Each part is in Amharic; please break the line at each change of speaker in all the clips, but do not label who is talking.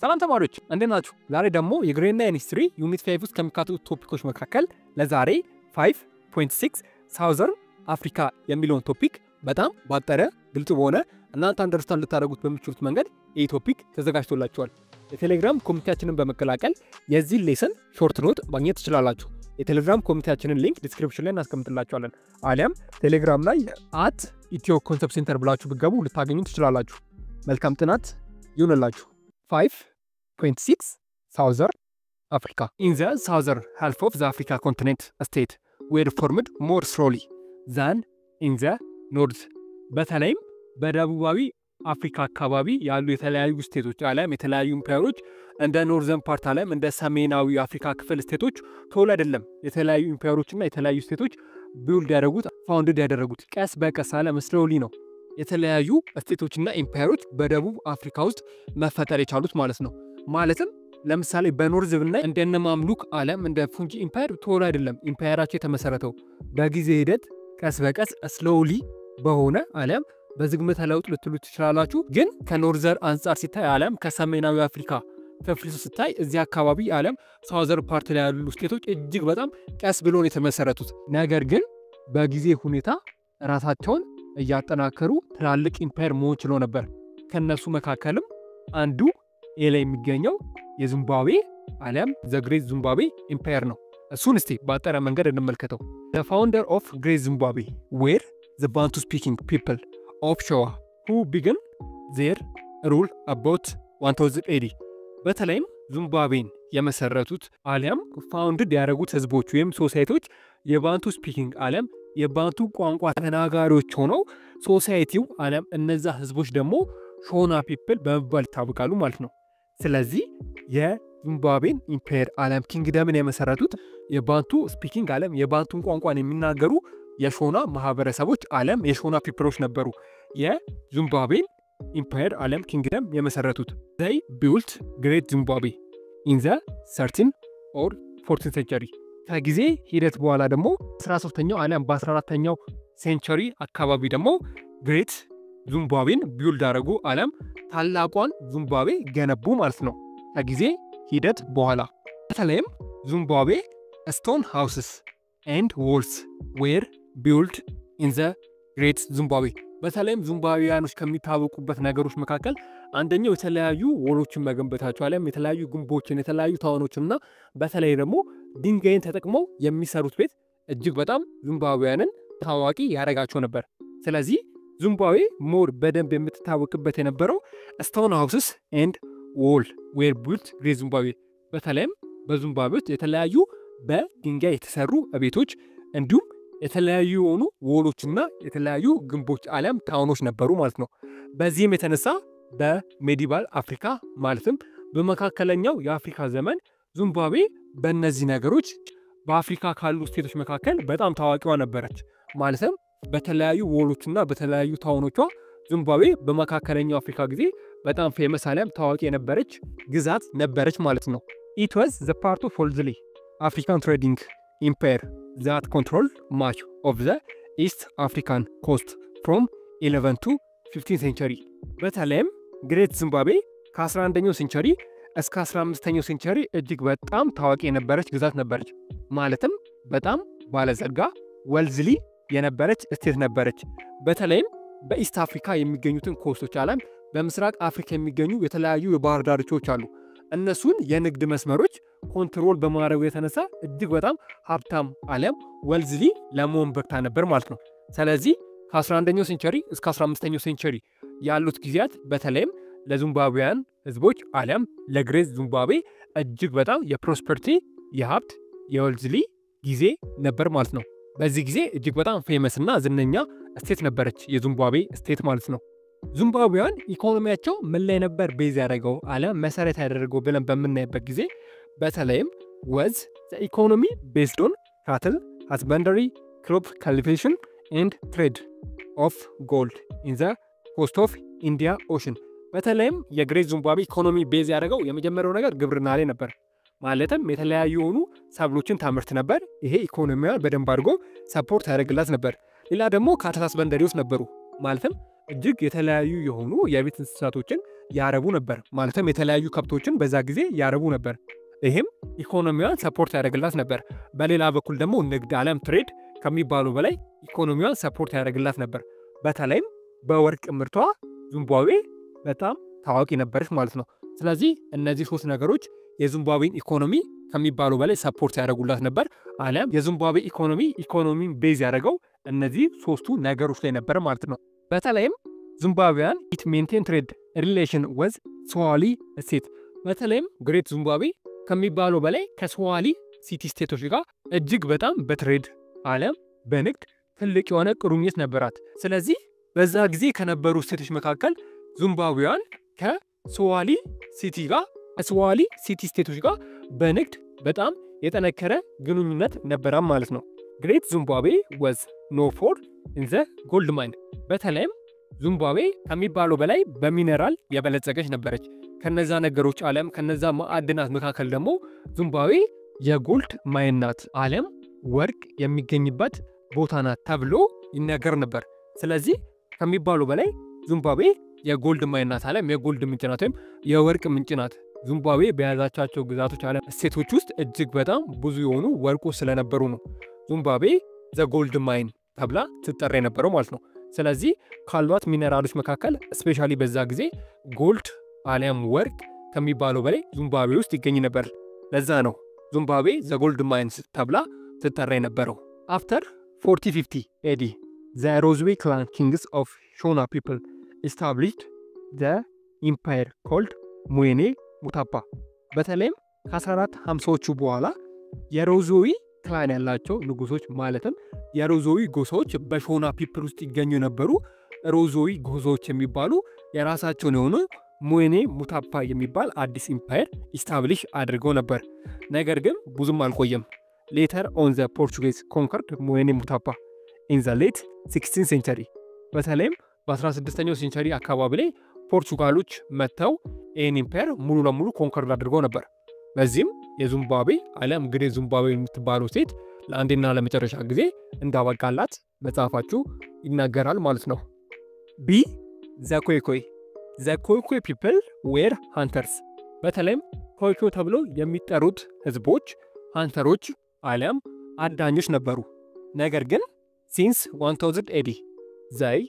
ሰላም ተማሪዎች እንዴት ናችሁ? ዛሬ ደግሞ የግሬድና ኢንዱስትሪ ዩኒት 5 ውስጥ ከሚካተቱ ቶፒኮች መካከል ለዛሬ 5.6 ሳውዘርን አፍሪካ የሚለውን ቶፒክ በጣም ባጠረ ግልጽ በሆነ እናንተ አንደርስታንድ ልታደርጉት በምትችሉት መንገድ ይህ ቶፒክ ተዘጋጅቶላችኋል። የቴሌግራም ኮሚኒቲያችንን በመቀላቀል የዚህ ሌሰን ሾርት ኖት ማግኘት ትችላላችሁ። የቴሌግራም ኮሚኒቲያችንን ሊንክ ዲስክሪፕሽን ላይ እናስቀምጥላችኋለን። አሊያም ቴሌግራም ላይ @ኢትዮኮንሰፕት ሴንተር ብላችሁ ብትገቡ ልታገኙ ትችላላችሁ። መልካም ጥናት ይሁንላችሁ። 5.6 Southern Africa. In the southern half of the Africa continent, a state were formed more slowly than in the north. በተለይም በደቡባዊ አፍሪካ አካባቢ ያሉ የተለያዩ ስቴቶች አለም የተለያዩ ኢምፓየሮች እንደ ኖርዘርን ፓርት አለም እንደ ሰሜናዊ አፍሪካ ክፍል ስቴቶች ቶሎ አይደለም የተለያዩ ኢምፓየሮችና የተለያዩ ስቴቶች ቢልድ ያደረጉት ፋውንድድ ያደረጉት ቀስ በቀስ አለም ስሎሊ ነው። የተለያዩ ስቴቶችና ኢምፓየሮች በደቡብ አፍሪካ ውስጥ መፈጠር የቻሉት ማለት ነው። ማለትም ለምሳሌ በኖርዝ ብናይ እንደነ ማምሉክ አለም እንደ ፉንጂ ኢምፓየር ቶሎ አይደለም ኢምፓየራቸው የተመሰረተው በጊዜ ሂደት ቀስ በቀስ ስሎሊ በሆነ አለም በዝግመተ ለውጥ ልትሉት ትችላላችሁ። ግን ከኖርዘር አንጻር ሲታይ አለም ከሰሜናዊ አፍሪካ ክፍል ሲታይ እዚህ አካባቢ አለም ሳውዘር ፓርት ላይ ያሉ ስቴቶች እጅግ በጣም ቀስ ብሎ ነው የተመሰረቱት። ነገር ግን በጊዜ ሁኔታ ራሳቸውን እያጠናከሩ ትላልቅ ኢምፓየር መሆን ችሎ ነበር። ከነሱ መካከልም አንዱ ኤላ የሚገኘው የዚምባብዌ አለም ዘ ግሬት ዚምባብዌ ኢምፓየር ነው። እሱን እስቲ ባጠረ መንገድ እንመልከተው። The founder of Great Zimbabwe were the Bantu speaking people of Showa who began their rule about 1000 AD. በተለይም ዚምባብዌን የመሰረቱት አለም ፋውንድድ ያደረጉት ህዝቦች ወይም ሶሳይቲዎች የባንቱ ስፒኪንግ አለም የባንቱ ቋንቋ ተናጋሪዎች ሆነው ሶሳይቲው አለም እነዛ ህዝቦች ደግሞ ሾና ፒፕል በመባል ይታወቃሉ ማለት ነው። ስለዚህ የዚምባብዌን ኢምፓየር አለም ኪንግደምን የመሰረቱት የባንቱ ስፒኪንግ አለም የባንቱን ቋንቋን የሚናገሩ የሾና ማህበረሰቦች አለም የሾና ፒፕሎች ነበሩ የዚምባብዌን ኢምፓየር አለም ኪንግደም የመሰረቱት። they built great Zimbabwe in the 13th or 14th century. ከጊዜ ሂደት በኋላ ደግሞ 13ኛው አለም በ14ኛው ሴንቸሪ አካባቢ ደግሞ ግሬት ዚምባብዌን ቢልድ አደረጉ አለም ታላቋን ዚምባብዌ ገነቡ ማለት ነው። ከጊዜ ሂደት በኋላ በተለይም ዚምባብዌ ስቶን ሃውስስ ኤንድ ዎልስ ዌር ቢልድ ኢን ዘ ግሬት ዚምባብዌ። በተለይም ዚምባብዌያኖች ከሚታወቁበት ነገሮች መካከል አንደኛው የተለያዩ ወሎችን መገንባታቸው አለም የተለያዩ ግንቦችን የተለያዩ ታውኖችንና በተለይ ደግሞ ድንጋይን ተጠቅመው የሚሰሩት ቤት እጅግ በጣም ዚምባብዌያንን ታዋቂ ያደረጋቸው ነበር። ስለዚህ ዚምባብዌ ሞር በደንብ የምትታወቅበት የነበረው ስቶን ሃውስስ ኤንድ ዎል ዌር ቢልት ግሬት ዚምባብዌ። በተለይም በዚምባብዌ ውስጥ የተለያዩ በድንጋይ የተሰሩ ቤቶች እንዲሁም የተለያዩ የሆኑ ወሎችና የተለያዩ ግንቦች አለም ታውኖች ነበሩ ማለት ነው። በዚህም የተነሳ በሜዲቫል አፍሪካ ማለትም በመካከለኛው የአፍሪካ ዘመን ዚምባብዌ በእነዚህ ነገሮች በአፍሪካ ካሉ ስቴቶች መካከል በጣም ታዋቂዋ ነበረች። ማለትም በተለያዩ ወሎችና በተለያዩ ታውኖቿ ዚምባብዌ በመካከለኛው አፍሪካ ጊዜ በጣም ፌመስ አለም ታዋቂ የነበረች ግዛት ነበረች ማለት ነው። It was the part of Wolseley African trading empire that controlled much of the East African coast from 11th to 15th century. በተለይም ግሬት ዚምባብዌ ከ11ኛው ሴንቸሪ እስከ 15ኛው ሴንቸሪ እጅግ በጣም ታዋቂ የነበረች ግዛት ነበረች። ማለትም በጣም ባለጸጋ ወልዝሊ የነበረች ስቴት ነበረች። በተለይም በኢስት አፍሪካ የሚገኙትን ኮስቶች አለም በምስራቅ አፍሪካ የሚገኙ የተለያዩ የባህር ዳርቻዎች አሉ። እነሱን የንግድ መስመሮች ኮንትሮል በማድረግ የተነሳ እጅግ በጣም ሀብታም አለም ወልዝሊ ለመሆን በቅታ ነበር ማለት ነው። ስለዚህ ከ11ኛው ሴንቸሪ እስከ 15ኛው ሴንቸሪ ያሉት ጊዜያት በተለይም ለዚምባብዌያን ህዝቦች አለም ለግሬት ዚምባብዌ እጅግ በጣም የፕሮስፐርቲ የሀብት የወልዝሊ ጊዜ ነበር ማለት ነው። በዚህ ጊዜ እጅግ በጣም ፌመስ እና ዝነኛ ስቴት ነበረች የዚምባብዌ ስቴት ማለት ነው። ዚምባብዌያን ኢኮኖሚያቸው ምን ላይ ነበር ቤዝ ያደረገው አለም መሰረት ያደረገው ብለን በምናይበት ጊዜ በተለይም was the economy based on cattle husbandry crop cultivation and trade of gold in the coast of India Ocean. በተለይም የግሬት ዚምባብዌ ኢኮኖሚ ቤዝ ያደረገው የመጀመሪያው ነገር ግብርና ላይ ነበር። ማለትም የተለያዩ የሆኑ ሰብሎችን ታምርት ነበር። ይሄ ኢኮኖሚያን በደንብ አድርጎ ሰፖርት ያደርግላት ነበር። ሌላ ደግሞ ካተል ሃዝባንደሪዎች ነበሩ። ማለትም እጅግ የተለያዩ የሆኑ የቤት እንስሳቶችን ያረቡ ነበር። ማለትም የተለያዩ ከብቶችን በዛ ጊዜ ያረቡ ነበር። ይህም ኢኮኖሚዋን ሰፖርት ያደርግላት ነበር። በሌላ በኩል ደግሞ ንግድ ዓለም ትሬድ ከሚባሉ በላይ ኢኮኖሚዋን ሰፖርት ያደርግላት ነበር። በተለይም በወርቅ ምርቷ ዚምባብዌ በጣም ታዋቂ ነበረች ማለት ነው። ስለዚህ እነዚህ ሶስት ነገሮች የዚምባብዌን ኢኮኖሚ ከሚባሉ በላይ ሰፖርት ያደርጉላት ነበር። አሊያም የዚምባብዌ ኢኮኖሚን ቤዝ ያደረገው እነዚህ ሶስቱ ነገሮች ላይ ነበር ማለት ነው። በተለይም ዚምባብዌያን ኢት ሜንቴን ትሬድ ሪሌሽን ወዝ ስዋሂሊ ስቴት። በተለይም ግሬት ዚምባብዌ ከሚባሉ በላይ ከስዋሂሊ ሲቲ ስቴቶች ጋር እጅግ በጣም በትሬድ አሊያም በንግድ ትልቅ የሆነ ቁርኝት ነበራት። ስለዚህ በዛ ጊዜ ከነበሩ ስቴቶች መካከል ዚምባብዌያን ከስዋሂሊ ሲቲ ስቴቶች ጋር በንግድ በጣም የጠነከረ ግንኙነት ነበራም ማለት ነው። ግሬት ዚምባብዌ ወዝ ኖ ፎር ኢን ዘ ጎልድ ማይን። በተለይም ዚምባብዌ ከሚባለው በላይ በሚነራል የበለጸገች ነበረች። ከነዛ ነገሮች ዓለም ከነዛ ማዕድናት መካከል ደግሞ ዚምባብዌ የጎልድ ማይን ናት፣ ዓለም ወርቅ የሚገኝበት ቦታ ናት ተብሎ ይነገር ነበር። ስለዚህ ከሚባለው በላይ ዚምባብዌ የጎልድ ማይን ናት፣ ዓለም የጎልድ ምንጭ ናት ወይም የወርቅ ምንጭ ናት። ዚምባብዌ በያዛቻቸው ግዛቶች ዓለም እሴቶች ውስጥ እጅግ በጣም ብዙ የሆኑ ወርቆች ስለነበሩ ነው ዚምባብዌ ዘ ጎልድ ማይን ተብላ ትጠራ የነበረው ማለት ነው። ስለዚህ ካሏት ሚነራሎች መካከል ስፔሻሊ በዛ ጊዜ ጎልድ አሊያም ወርቅ ከሚባለው በላይ ዚምባብዌ ውስጥ ይገኝ ነበር። ለዛ ነው ዚምባብዌ ዘ ጎልድ ማይንስ ተብላ ትጠራ የነበረው። አፍተር 4050 AD the Rozwe clan kings of Shona people established the empire called ሙዌኔ ሙታፓ። በተለይም ከ1450ዎቹ በኋላ የሮዞዊ ክላን ያላቸው ንጉሶች ማለትም የሮዞዊ ጎሳዎች በሾና ፒፕል ውስጥ ይገኙ የነበሩ ሮዞዊ ጎሳዎች የሚባሉ የራሳቸውን የሆኑ ሙዌኔ ሙታፓ የሚባል አዲስ ኢምፓየር ኢስታብሊሽ አድርገው ነበር። ነገር ግን ብዙም አልቆየም። ሌተር ኦን ዘ ፖርቹጌዝ ኮንከርድ ሙዌኔ ሙታፓ ኢን ዘ ሌት 16th ሴንቸሪ። በተለይም በ16ኛው ሴንቸሪ አካባቢ ላይ ፖርቹጋሎች መጥተው ይህን ኢምፓየር ሙሉ ለሙሉ ኮንከርድ አድርገው ነበር። በዚህም የዚምባብዌ አሊያም ግሬት ዚምባብዌ የምትባለው ሴት ለአንዴና ለመጨረሻ ጊዜ እንዳበቃላት መጽሐፋችሁ ይናገራል ማለት ነው። ቢ ዘ ኮይኮይ ፒፕል ዌር ሃንተርስ። በተለይም ኮይኮይ ተብሎ የሚጠሩት ህዝቦች ሃንተሮች አሊያም አዳኞች ነበሩ። ነገር ግን ሲንስ 1000 AD ዘይ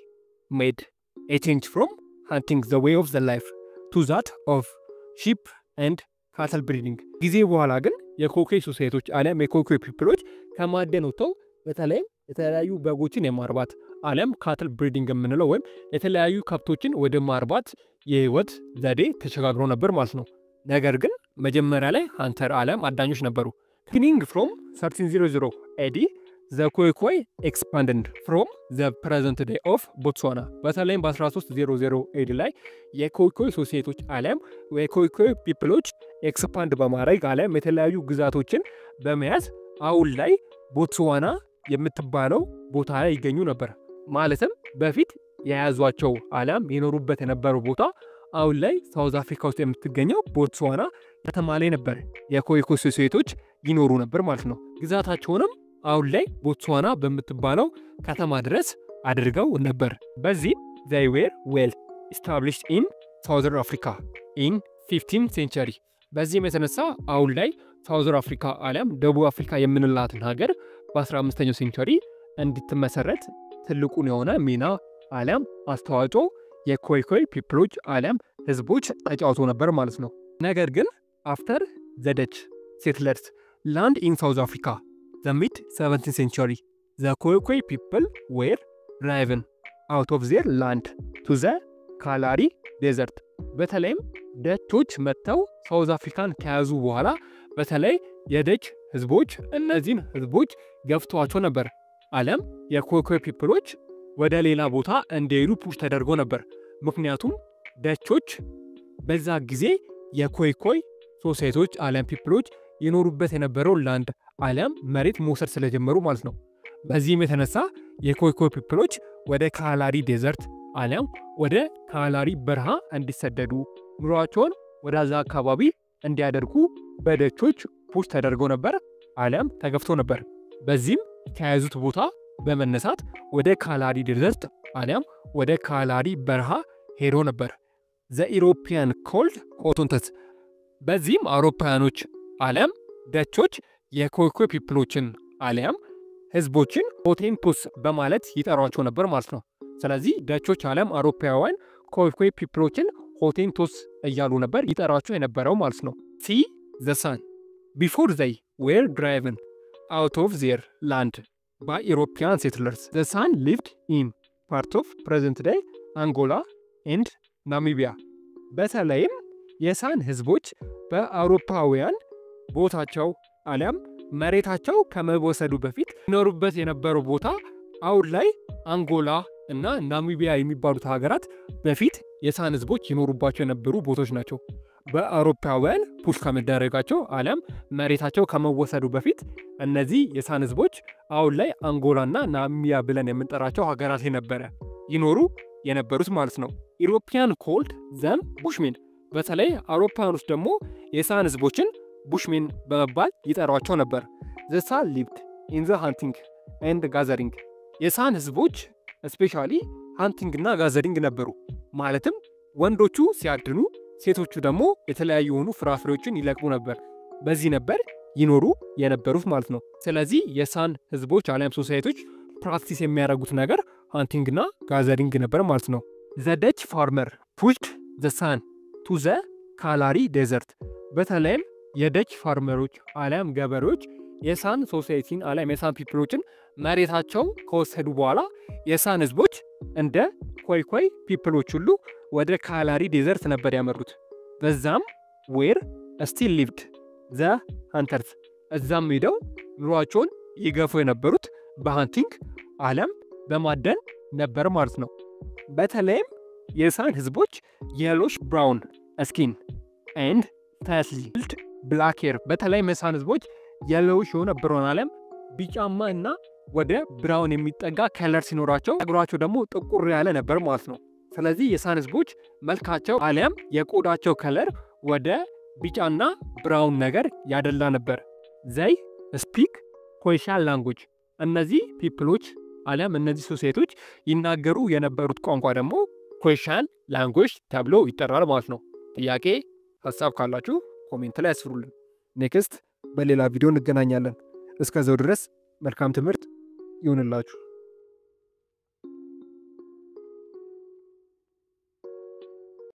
ሜድ ኤ ቼንጅ ፍሮም ሃንቲንግ ዘ ዌይ ኦፍ ዘ ላይፍ ቱ ዛት ኦፍ ሺፕ ኤንድ ካተል ብሪዲንግ። ጊዜ በኋላ ግን የኮኮይ ሶሳይቲዎች አሊያም የኮኮይ ፒፕሎች ከማደን ወጥተው በተለይም የተለያዩ በጎችን የማርባት አሊያም ካተል ብሪዲንግ የምንለው ወይም የተለያዩ ከብቶችን ወደ ማርባት የህይወት ዘዴ ተሸጋግሮ ነበር ማለት ነው። ነገር ግን መጀመሪያ ላይ ሃንተር አሊያም አዳኞች ነበሩ። ቢጊኒንግ ፍሮም 1300 AD the Khoikhoi expanded from the present day of Botswana። በተለይም በ1300 AD ላይ የኮይኮይ ሶሳይቲዎች አሊያም የኮይኮይ ፒፕሎች ኤክስፓንድ በማድረግ አሊያም የተለያዩ ግዛቶችን በመያዝ አሁን ላይ ቦትስዋና የምትባለው ቦታ ላይ ይገኙ ነበር። ማለትም በፊት የያዟቸው አሊያም የኖሩበት የነበረው ቦታ አሁን ላይ ሳውዝ አፍሪካ ውስጥ የምትገኘው ቦትስዋና ከተማ ላይ ነበር የኮይኮይ ሶሳይቲዎች ይኖሩ ነበር ማለት ነው። ግዛታቸውንም አሁን ላይ ቦትስዋና በምትባለው ከተማ ድረስ አድርገው ነበር። በዚህ they were well established in Southern Africa in 15th century። በዚህም የተነሳ አሁን ላይ ሳውዘር አፍሪካ አሊያም ደቡብ አፍሪካ የምንላትን ሀገር በ15ኛው ሴንቸሪ እንድትመሰረት ትልቁን የሆነ ሚና አሊያም አስተዋጽኦ የኮይኮይ ፒፕሎች አሊያም ህዝቦች ተጫውቶ ነበር ማለት ነው። ነገር ግን አፍተር ዘ ደች ሴትለርስ ላንድ ኢን ሳውዝ አፍሪካ the mid 17th century the Khoikhoi people were driven out of their land to the Kalahari desert። በተለይም ደቾች መጥተው ሳውዝ አፍሪካን ከያዙ በኋላ በተለይ የደች ህዝቦች እነዚህን ህዝቦች ገፍተዋቸው ነበር። አለም የኮይኮይ ፒፕሎች ወደ ሌላ ቦታ እንዲሄዱ ፑሽ ተደርጎ ነበር። ምክንያቱም ደቾች በዛ ጊዜ የኮይኮይ ሶሳይቲዎች አሊያም ፒፕሎች የኖሩበት የነበረው ላንድ አሊያም መሬት መውሰድ ስለጀመሩ ማለት ነው። በዚህም የተነሳ የኮይኮይ ፒፕሎች ወደ ካላሪ ዴዘርት አሊያም ወደ ካላሪ በረሃ እንዲሰደዱ ኑሯቸውን ወደዛ አካባቢ እንዲያደርጉ በደቾች ፑሽ ተደርጎ ነበር አሊያም ተገፍቶ ነበር። በዚህም ከያዙት ቦታ በመነሳት ወደ ካላሪ ዴዘርት አሊያም ወደ ካላሪ በረሃ ሄዶ ነበር። ዘ ኢሮፒያን ኮልድ ሆቶንተስ። በዚህም አውሮፓውያኖች አሊያም ደቾች የኮይኮይ ፒፕሎችን አሊያም ህዝቦችን ሆቴንቶስ በማለት ይጠሯቸው ነበር ማለት ነው። ስለዚህ ደቾች አሊያም አውሮፓውያን ኮይኮይ ፒፕሎችን ሆቴንቶስ እያሉ ነበር ይጠሯቸው የነበረው ማለት ነው። ሲ ዘ ሳን ቢፎር ዘይ ዌር ድራይቨን out of their land by European settlers. The San lived in part of present-day Angola and Namibia. በተለይም የሳን ህዝቦች በአውሮፓውያን ቦታቸው አሊያም መሬታቸው ከመወሰዱ በፊት ይኖሩበት የነበረው ቦታ አሁን ላይ አንጎላ እና ናሚቢያ የሚባሉት ሀገራት በፊት የሳን ህዝቦች ይኖሩባቸው የነበሩ ቦታዎች ናቸው። በአውሮፓውያን ፑሽ ከመደረጋቸው አሊያም መሬታቸው ከመወሰዱ በፊት እነዚህ የሳን ህዝቦች አሁን ላይ አንጎላና ናሚቢያ ብለን የምንጠራቸው ሀገራት ነበረ ይኖሩ የነበሩት ማለት ነው። ኢሮፒያን ኮልድ ዘም ቡሽሜን። በተለይ አውሮፓውያኖች ደግሞ የሳን ህዝቦችን ቡሽሜን በመባል ይጠሯቸው ነበር። ዘ ሳን ሊቭድ ኢን ዘ ሃንቲንግ ኤንድ ጋዘሪንግ። የሳን ህዝቦች ስፔሻሊ ሃንቲንግ እና ጋዘሪንግ ነበሩ። ማለትም ወንዶቹ ሲያድኑ ሴቶቹ ደግሞ የተለያዩ የሆኑ ፍራፍሬዎችን ይለቅሙ ነበር። በዚህ ነበር ይኖሩ የነበሩት ማለት ነው። ስለዚህ የሳን ህዝቦች አሊያም ሶሳይቲዎች ፕራክቲስ የሚያደርጉት ነገር ሃንቲንግ እና ጋዘሪንግ ነበር ማለት ነው። ዘ ደች ፋርመር ፑሽድ ዘ ሳን ቱ ዘ ካላሪ ዴዘርት። በተለይም የደች ፋርመሮች አሊያም ገበሬዎች የሳን ሶሳይቲን አሊያም የሳን ፒፕሎችን መሬታቸው ከወሰዱ በኋላ የሳን ህዝቦች እንደ ኮይኮይ ፒፕሎች ሁሉ ወደ ካላሪ ዴዘርት ነበር ያመሩት። በዛም ዌር ስቲል ሊቭድ ዘ ሃንተርስ። እዛም ሄደው ኑሯቸውን ይገፉ የነበሩት በሃንቲንግ አሊያም በማደን ነበር ማለት ነው። በተለይም የሳን ህዝቦች የሎሽ ብራውን ስኪን ኤንድ ታስሊድ ብላክ ሄር። በተለይም የሳን ህዝቦች የሎሽ የሆነ ብራውን አሊያም ቢጫማ እና ወደ ብራውን የሚጠጋ ከለር ሲኖራቸው እግራቸው ደግሞ ጥቁር ያለ ነበር ማለት ነው። ስለዚህ የሳን ህዝቦች መልካቸው አሊያም የቆዳቸው ከለር ወደ ቢጫና ብራውን ነገር ያደላ ነበር። ዘይ ስፒክ ኮይሻን ላንጉጅ። እነዚህ ፒፕሎች አሊያም እነዚህ ሶሳይቲዎች ይናገሩ የነበሩት ቋንቋ ደግሞ ኮይሻን ላንጉጅ ተብሎ ይጠራል ማለት ነው። ጥያቄ ሀሳብ ካላችሁ ኮሜንት ላይ አስፍሩልን። ኔክስት በሌላ ቪዲዮ እንገናኛለን። እስከዛው ድረስ መልካም ትምህርት ይሁንላችሁ።